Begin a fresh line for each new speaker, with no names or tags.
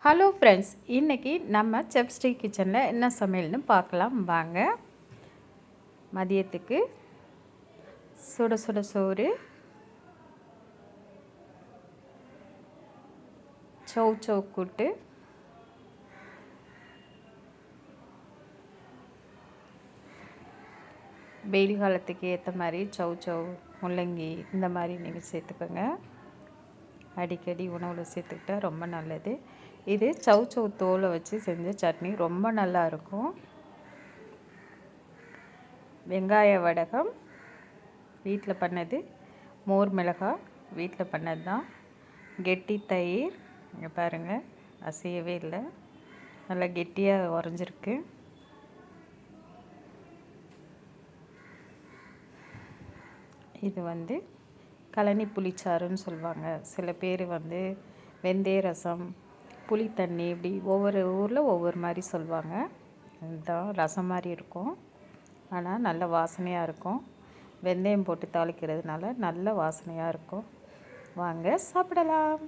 Hello friends, இன்றைக்கி நம்ம செப்ஸ்டி கிச்சனில் என்ன சமையல்னு பார்க்கலாம் வாங்க. மதியத்துக்கு சுட சுட சோறு, சௌ சௌ கூட்டு, வெயில் காலத்துக்கு ஏற்ற மாதிரி சௌ சௌ, முள்ளங்கி இந்த மாதிரி நீங்கள் சேர்த்துக்கோங்க. அடிக்கடி உணவில் சேர்த்துக்கிட்டா ரொம்ப நல்லது. இது சௌ சௌ தோலை வச்சு செஞ்ச சட்னி ரொம்ப நல்லா இருக்கும். வெங்காய வடகம் வீட்டில் பண்ணது, மோர் மிளகாய் வீட்டில் பண்ணது தான், கெட்டி தயிர் இங்கே பாருங்கள் அசையவே இல்லை, நல்லா கெட்டியாக உறைஞ்சிருக்கு. இது கழனி புளிச்சாறுன்னு சொல்லுவாங்க. சில பேர் வெந்தய ரசம், புளி தண்ணி, இப்படி ஒவ்வொரு ஊரில் ஒவ்வொரு மாதிரி சொல்லுவாங்க. இதுதான் ரசம் மாதிரி இருக்கும், ஆனால் நல்ல வாசனையாக இருக்கும். வெந்தயம் போட்டு தாளிக்கிறதுனால நல்ல வாசனையாக இருக்கும். வாங்க சாப்பிடலாம்.